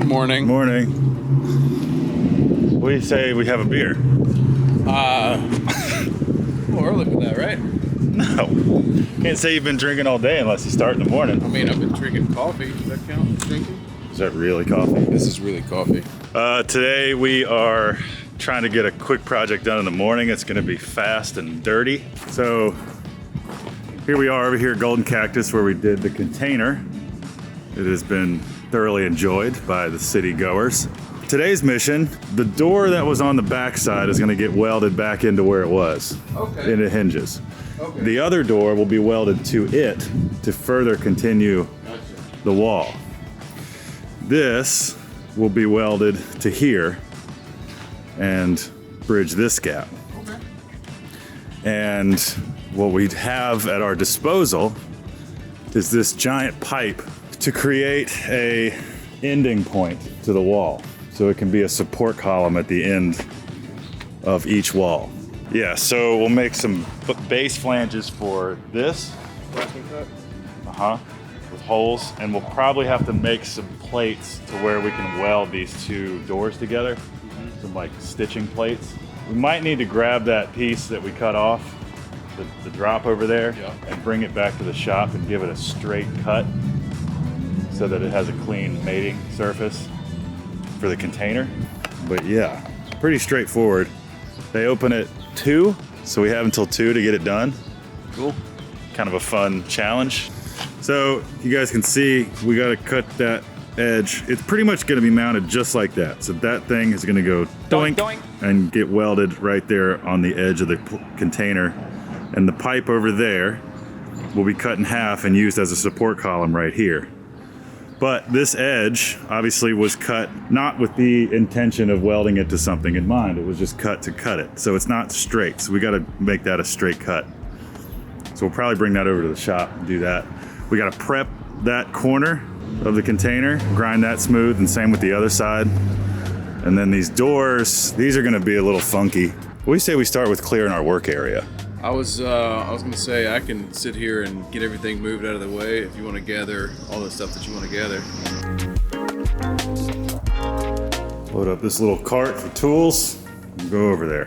Good morning. Morning. What do you say we have a beer? Early for that, right? No. Can't say you've been drinking all day unless you start in the morning. I mean, I've been drinking coffee. Does that count as drinking? Is that really coffee? This is really coffee. Today we are trying to get a quick project done in the morning. It's going to be fast and dirty. So here we are over here at Golden Cactus where we did the container. It has been thoroughly enjoyed by the city goers. Today's mission, the door that was on the back side is going to get welded back into where it was. Okay. Into hinges. Okay. The other door will be welded to it to further continue the wall. This will be welded to here and bridge this gap. Okay. And what we have at our disposal is this giant pipe to create a ending point to the wall. So it can be a support column at the end of each wall. Yeah, so we'll make some base flanges for this. With holes, and we'll probably have to make some plates to where we can weld these two doors together. Some like stitching plates. We might need to grab that piece that we cut off, the drop over there, and bring it back to the shop and give it a straight cut so that it has a clean mating surface for the container. But yeah, pretty straightforward. They open at 2, so we have until 2 to get it done. Cool. Kind of a fun challenge. So you guys can see we got to cut that edge. It's pretty much going to be mounted just like that. So that thing is going to go doink, doink and get welded right there on the edge of the container. And the pipe over there will be cut in half and used as a support column right here. But this edge obviously was cut not with the intention of welding it to something in mind. It was just cut to cut it. So it's not straight. So we got to make that a straight cut. So we'll probably bring that over to the shop and do that. We got to prep that corner of the container, grind that smooth, and same with the other side. And then these doors, these are going to be a little funky. What do you say we start with clearing our work area? I was gonna say I can sit here and get everything moved out of the way if you want to gather all the stuff that you want to gather. Load up this little cart for tools and go over there.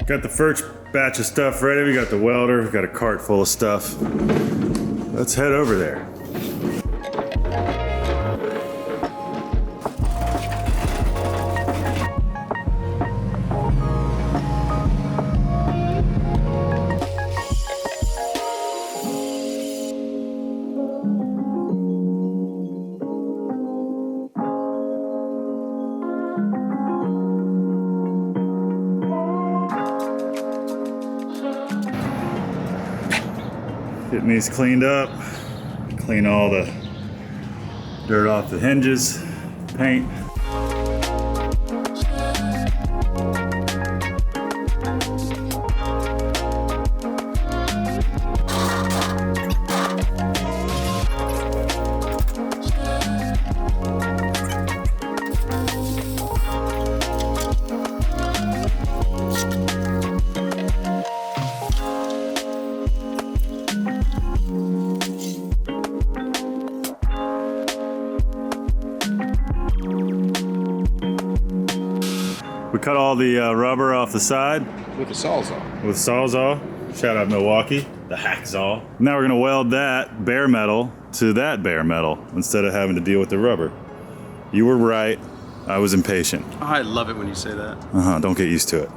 Got the first batch of stuff ready. We got the welder, we got a cart full of stuff. Let's head over there. Getting these cleaned up, clean all the dirt off the hinges, paint. We cut all the rubber off the side With the Sawzall. with Sawzall. Shout out Milwaukee, the Hacksaw. Now we're gonna weld that bare metal to that bare metal instead of having to deal with the rubber. You were right, I was impatient. I love it when you say that. Don't get used to it.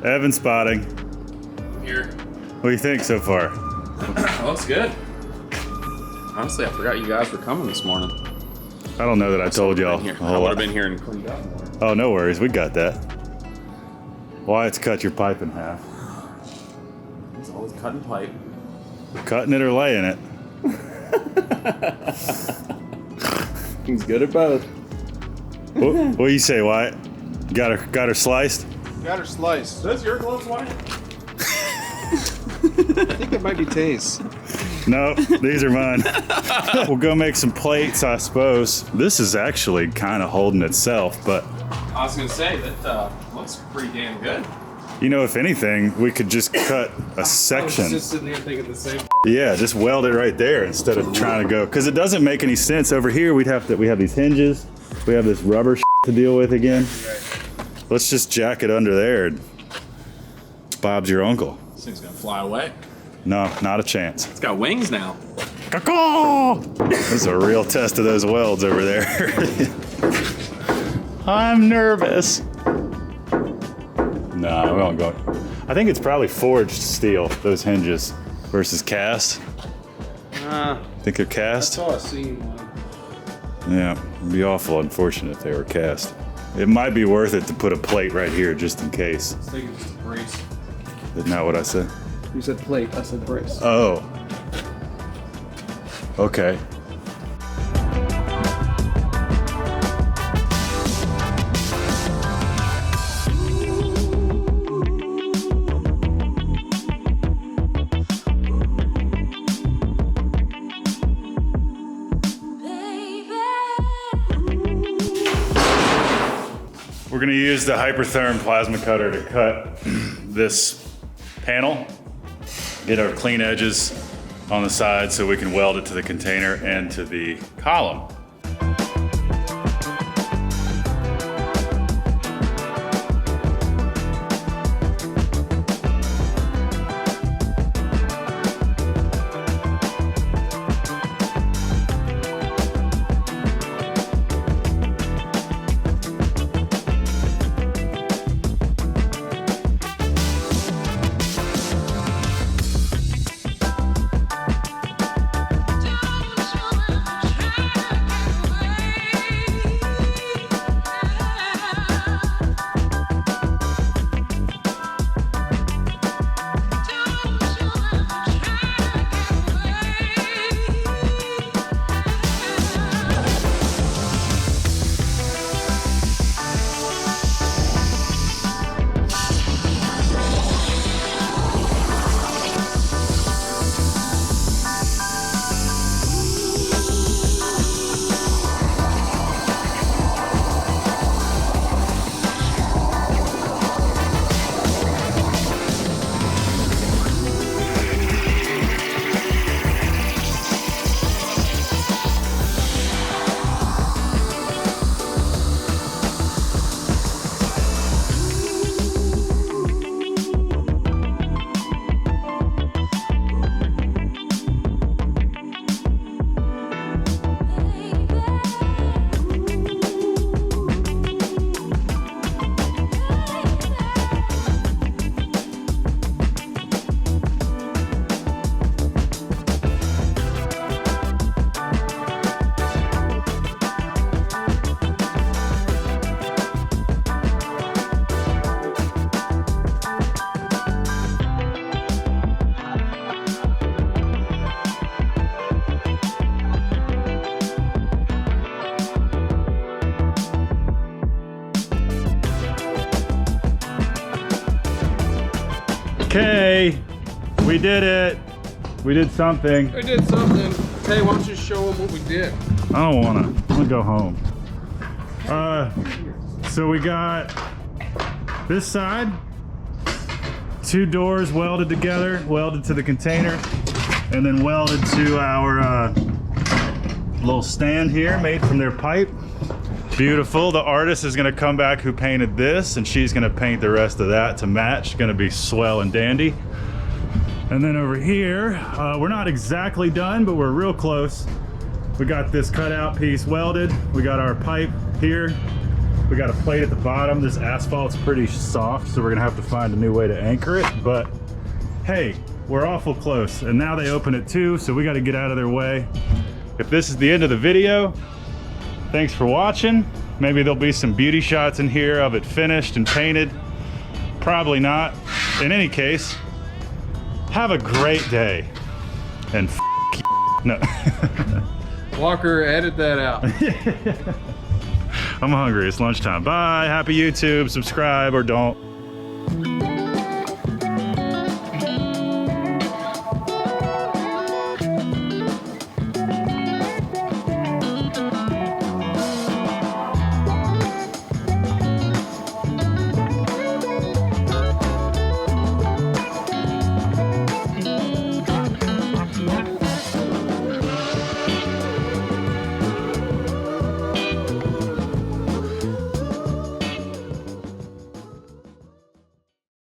Evan spotting. Here. What do you think so far? Oh, it's good. Honestly, I forgot you guys were coming this morning. I don't know that I told y'all. I would have been here and cleaned up more. Oh, no worries. We got that. Wyatt's cut your pipe in half. He's always cutting pipe. Cutting it or laying it. He's good at both. What do you say, Wyatt? Got her sliced? Got her sliced. That's your gloves, Wyatt? I think it might be Tay's. No, these are mine. We'll go make some plates, I suppose. This is actually kind of holding itself, but I was gonna say that looks pretty damn good. you know, if anything, we could just cut a I was section. just sitting there thinking the same. Yeah, just weld it right there instead of trying to go, because it doesn't make any sense. Over here, we have these hinges. We have this rubber to deal with again. Let's just jack it under there. Bob's your uncle. This thing's gonna fly away. No, not a chance. It's got wings now. Caw-caw! This is a real test of those welds over there. I'm nervous. No, we won't go. I think it's probably forged steel, those hinges, versus cast. Think they're cast? That's all I seen. Yeah, it'd be awful unfortunate if they were cast. It might be worth it to put a plate right here just in case. I was thinking just a brace. Isn't that what I said? You said plate, I said brace. Oh. Okay. We're going to use the Hypertherm plasma cutter to cut this panel, get our clean edges on the side so we can weld it to the container and to the column. Okay, we did it. We did something. I did something. Hey, why don't you show them what we did? I don't wanna. I'm gonna go home. So we got this side, 2 doors welded together, welded to the container, and then welded to our little stand here made from their pipe. Beautiful. The artist is gonna come back who painted this, and she's gonna paint the rest of that to match. Gonna be swell and dandy. And then over here, we're not exactly done, but we're real close. We got this cutout piece welded. We got our pipe here. We got a plate at the bottom. This asphalt's pretty soft, so we're gonna have to find a new way to anchor it. But hey, we're awful close. And now they open it too, so we gotta get out of their way. If this is the end of the video, thanks for watching. Maybe there'll be some beauty shots in here of it finished and painted. Probably not. In any case, have a great day. And no. Walker, edit that out. I'm hungry. It's lunchtime. Bye. Happy YouTube. Subscribe or don't.